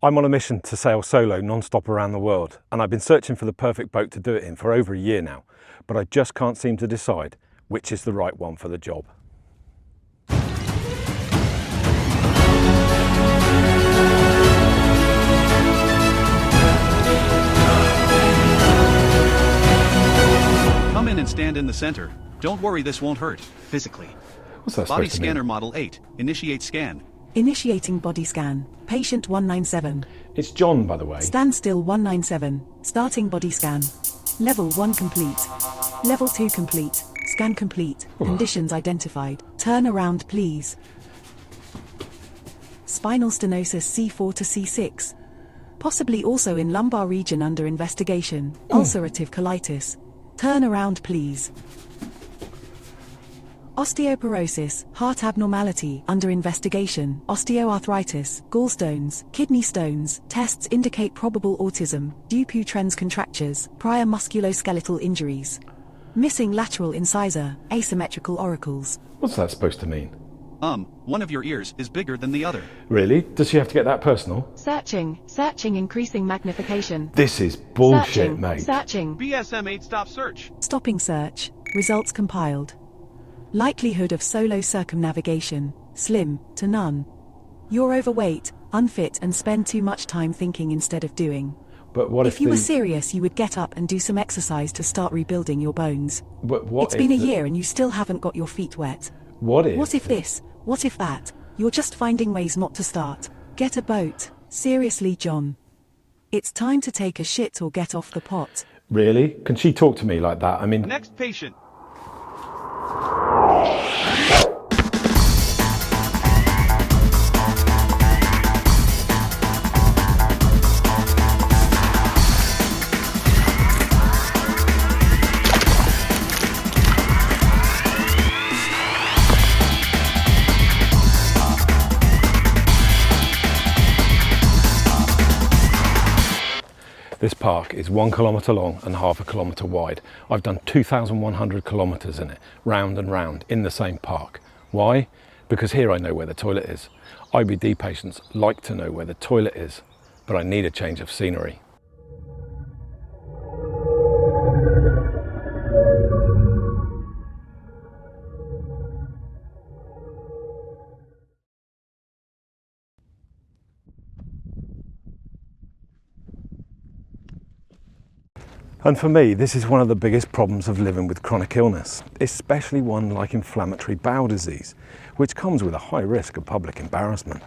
I'm on a mission to sail solo non-stop around the world, and I've been searching for the perfect boat to do it in for over a year now, but I just can't seem to decide which is the right one for the job. Come in and stand in the center. Don't worry, this won't hurt physically. What's that Body supposed to mean? scanner model 8. Initiate scan. Initiating body scan. Patient 197. It's John, by the way. Stand still 197. Starting body scan. Level 1 complete. Level 2 complete. Scan complete. Conditions identified. Turn around, please. Spinal stenosis C4 to C6. Possibly also in lumbar region under investigation. Ulcerative colitis. Turn around, please. Osteoporosis, heart abnormality, under investigation, osteoarthritis, gallstones, kidney stones, tests indicate probable autism, Dupuytren's contractures, prior musculoskeletal injuries. Missing lateral incisor, asymmetrical auricles. What's that supposed to mean? One of your ears is bigger than the other. Really? Does she have to get that personal? Searching, increasing magnification. This is bullshit, mate. Searching. BSM-8 stop search. Stopping search, results compiled. Likelihood of solo circumnavigation, slim to none. You're overweight, unfit and spend too much time thinking instead of doing. But what If you were serious, you would get up and do some exercise to start rebuilding your bones. But what It's been a year and you still haven't got your feet wet. What if? What if this? What if that? You're just finding ways not to start. Get a boat. Seriously, John. It's time to take a shit or get off the pot. Really? Can she talk to me like that? I mean... Next patient. This park is 1 kilometre long and half a kilometre wide. I've done 2,100 kilometres in it, round and round, in the same park. Why? Because here I know where the toilet is. IBD patients like to know where the toilet is, but I need a change of scenery. And for me, this is one of the biggest problems of living with chronic illness, especially one like inflammatory bowel disease, which comes with a high risk of public embarrassment.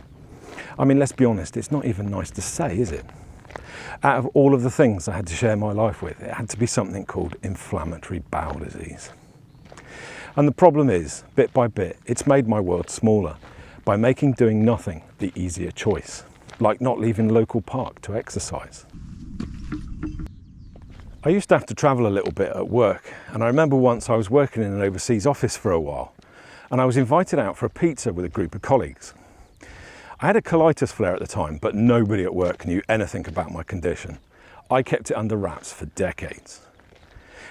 I mean, let's be honest, it's not even nice to say, is it? Out of all of the things I had to share my life with, it had to be something called inflammatory bowel disease. And the problem is, bit by bit, it's made my world smaller by making doing nothing the easier choice, like not leaving the local park to exercise. I used to have to travel a little bit at work, and I remember once I was working in an overseas office for a while, and I was invited out for a pizza with a group of colleagues. I had a colitis flare at the time, but nobody at work knew anything about my condition. I kept it under wraps for decades.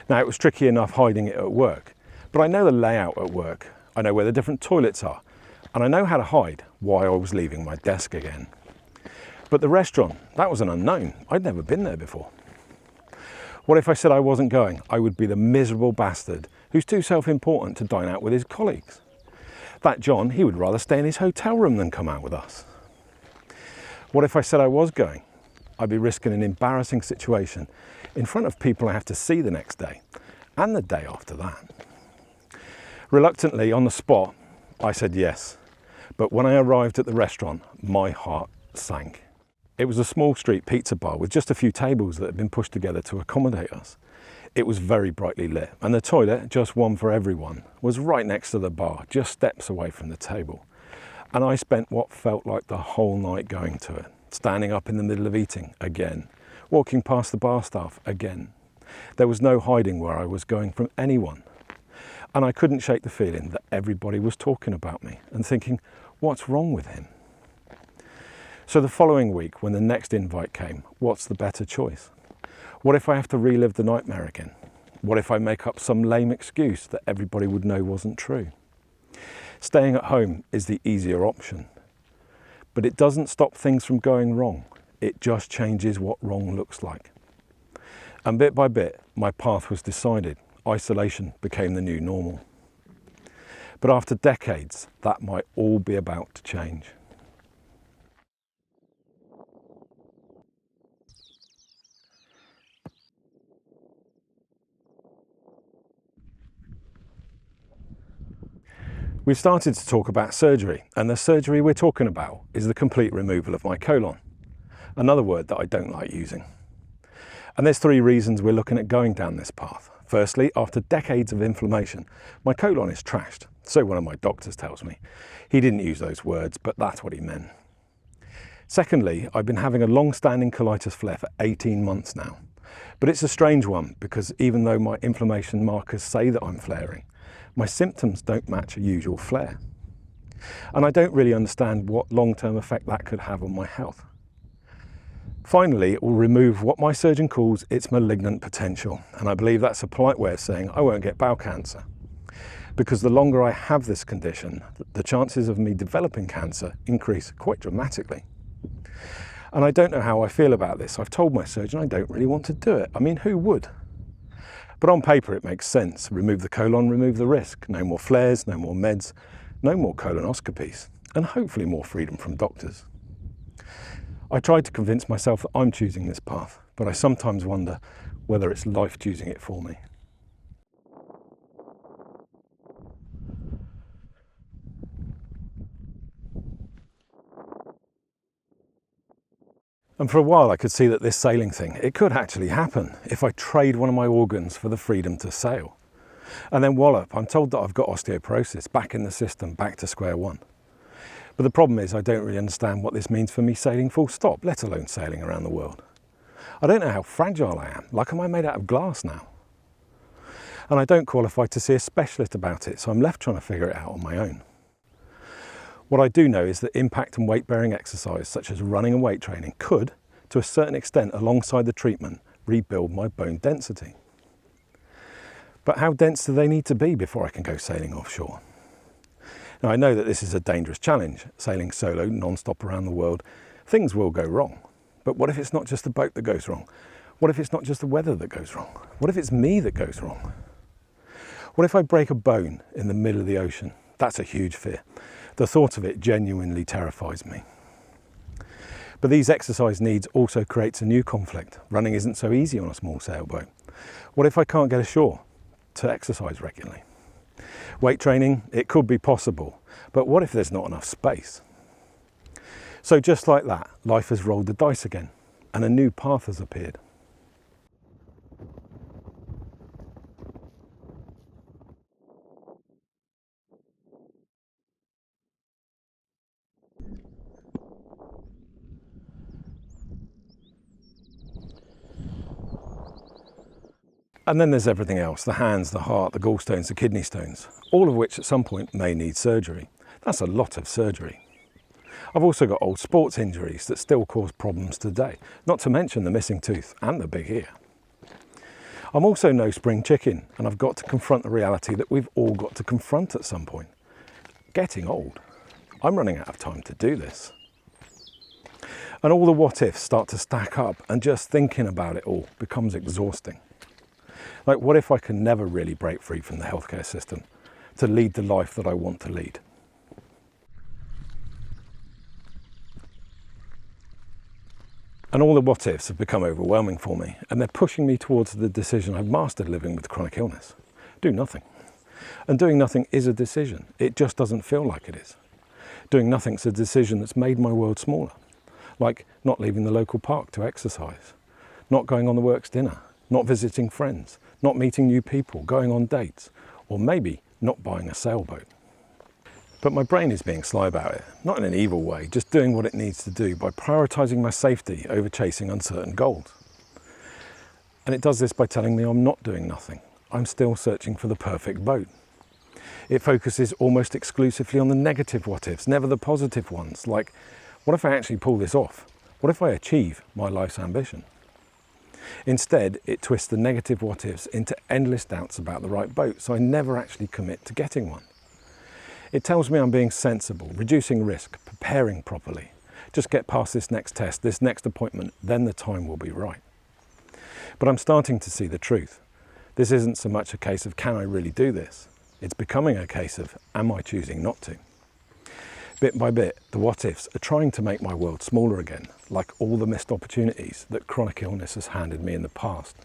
Now, it was tricky enough hiding it at work, but I know the layout at work, I know where the different toilets are, and I know how to hide why I was leaving my desk again. But the restaurant, that was an unknown. I'd never been there before. What if I said I wasn't going? I would be the miserable bastard who's too self-important to dine out with his colleagues. That John, he would rather stay in his hotel room than come out with us. What if I said I was going? I'd be risking an embarrassing situation in front of people I have to see the next day and the day after that. Reluctantly, on the spot, I said yes. But when I arrived at the restaurant, my heart sank. It was a small street pizza bar with just a few tables that had been pushed together to accommodate us. It was very brightly lit, and the toilet, just one for everyone, was right next to the bar, just steps away from the table. And I spent what felt like the whole night going to it, standing up in the middle of eating again, walking past the bar staff again. There was no hiding where I was going from anyone. And I couldn't shake the feeling that everybody was talking about me and thinking, what's wrong with him? So the following week, when the next invite came, what's the better choice? What if I have to relive the nightmare again? What if I make up some lame excuse that everybody would know wasn't true? Staying at home is the easier option, but it doesn't stop things from going wrong. it just changes what wrong looks like. And bit by bit, my path was decided. Isolation became the new normal. But after decades, that might all be about to change. We've started to talk about surgery, and the surgery we're talking about is the complete removal of my colon, another word that I don't like using. And there's 3 reasons we're looking at going down this path. Firstly, after decades of inflammation, my colon is trashed. So one of my doctors tells me. He didn't use those words, but that's what he meant. Secondly, I've been having a long-standing colitis flare for 18 months now. But it's a strange one because even though my inflammation markers say that I'm flaring, my symptoms don't match a usual flare. And I don't really understand what long-term effect that could have on my health. Finally, it will remove what my surgeon calls its malignant potential, and I believe that's a polite way of saying I won't get bowel cancer. Because the longer I have this condition, the chances of me developing cancer increase quite dramatically. And I don't know how I feel about this. I've told my surgeon I don't really want to do it. I mean, who would? But on paper it makes sense. Remove the colon, remove the risk. No more flares, no more meds, no more colonoscopies, and hopefully more freedom from doctors. I tried to convince myself that I'm choosing this path, but I sometimes wonder whether it's life choosing it for me. And for a while I could see that this sailing thing, it could actually happen if I trade one of my organs for the freedom to sail. And then wallop, I'm told that I've got osteoporosis, back in the system, back to square one. But the problem is I don't really understand what this means for me sailing full stop, let alone sailing around the world. I don't know how fragile I am, like am I made out of glass now? And I don't qualify to see a specialist about it, so I'm left trying to figure it out on my own. What I do know is that impact and weight-bearing exercise, such as running and weight training, could, to a certain extent alongside the treatment, rebuild my bone density. But how dense do they need to be before I can go sailing offshore? Now I know that this is a dangerous challenge, sailing solo, non-stop around the world. Things will go wrong. But what if it's not just the boat that goes wrong? What if it's not just the weather that goes wrong? What if it's me that goes wrong? What if I break a bone in the middle of the ocean? That's a huge fear. The thought of it genuinely terrifies me. But these exercise needs also creates a new conflict. Running isn't so easy on a small sailboat. What if I can't get ashore to exercise regularly? Weight training, it could be possible, but what if there's not enough space? So just like that, life has rolled the dice again, and a new path has appeared. And then there's everything else, the hands, the heart, the gallstones, the kidney stones, all of which at some point may need surgery. That's a lot of surgery. I've also got old sports injuries that still cause problems today, not to mention the missing tooth and the big ear. I'm also no spring chicken, and I've got to confront the reality that we've all got to confront at some point. Getting old. I'm running out of time to do this. And all the what ifs start to stack up, and just thinking about it all becomes exhausting. Like, what if I can never really break free from the healthcare system to lead the life that I want to lead? And all the what ifs have become overwhelming for me, and they're pushing me towards the decision I've mastered living with chronic illness. Do nothing. And doing nothing is a decision. It just doesn't feel like it is. Doing nothing's a decision that's made my world smaller. Like not leaving the local park to exercise, not going on the works dinner, not visiting friends, not meeting new people, going on dates, or maybe not buying a sailboat. But my brain is being sly about it, not in an evil way, just doing what it needs to do by prioritising my safety over chasing uncertain goals. And it does this by telling me I'm not doing nothing. I'm still searching for the perfect boat. It focuses almost exclusively on the negative what-ifs, never the positive ones, like, what if I actually pull this off? What if I achieve my life's ambition? Instead, it twists the negative what-ifs into endless doubts about the right boat, so I never actually commit to getting one. It tells me I'm being sensible, reducing risk, preparing properly, Just get past this next test, this next appointment, then the time will be right. But I'm starting to see the truth. This isn't so much a case of can I really do this? It's becoming a case of am I choosing not to? Bit by bit, the what ifs are trying to make my world smaller again, like all the missed opportunities that chronic illness has handed me in the past.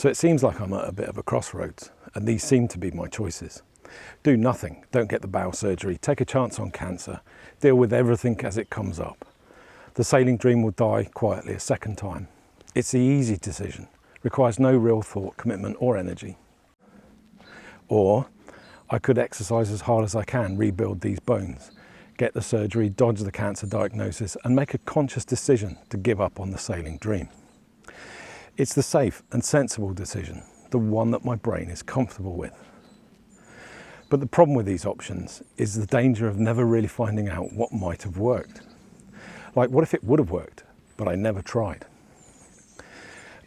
So it seems like I'm at a bit of a crossroads, and these seem to be my choices. Do nothing, don't get the bowel surgery, take a chance on cancer, deal with everything as it comes up. The sailing dream will die quietly a second time. It's the easy decision, requires no real thought, commitment or energy. Or I could exercise as hard as I can, rebuild these bones, get the surgery, dodge the cancer diagnosis and make a conscious decision to give up on the sailing dream. It's the safe and sensible decision, the one that my brain is comfortable with. But the problem with these options is the danger of never really finding out what might have worked. Like, what if it would have worked, but I never tried?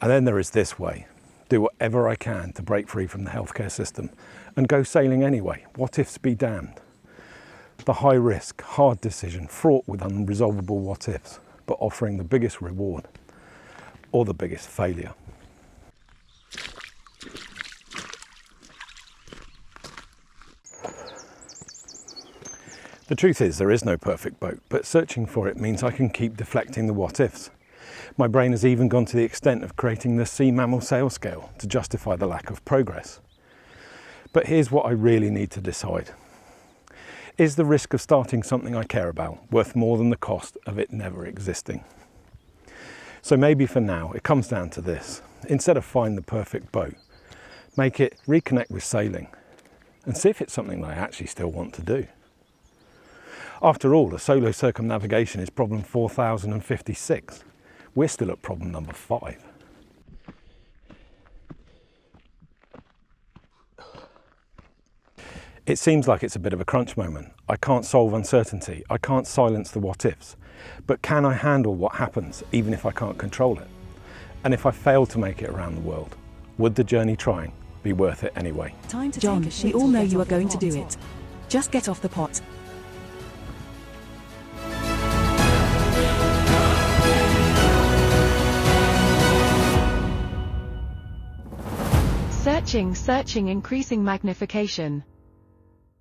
And then there is this way. Do whatever I can to break free from the healthcare system and go sailing anyway. What ifs be damned. The high risk, hard decision, fraught with unresolvable what ifs, but offering the biggest reward or the biggest failure. The truth is there is no perfect boat, but searching for it means I can keep deflecting the what ifs. My brain has even gone to the extent of creating the sea mammal sail scale to justify the lack of progress. But here's what I really need to decide. Is the risk of starting something I care about worth more than the cost of it never existing? So maybe for now it comes down to this. Instead of find the perfect boat, make it reconnect with sailing and see if it's something I actually still want to do. After all, the solo circumnavigation is problem 4056. We're still at problem number 5. It seems like it's a bit of a crunch moment. I can't solve uncertainty. I can't silence the what ifs. But can I handle what happens even if I can't control it? And if I fail to make it around the world, would the journey trying be worth it anyway? Time to John, take a shit we all or know get you off are the going to pot. do it. Just get off the pot. Searching, increasing magnification.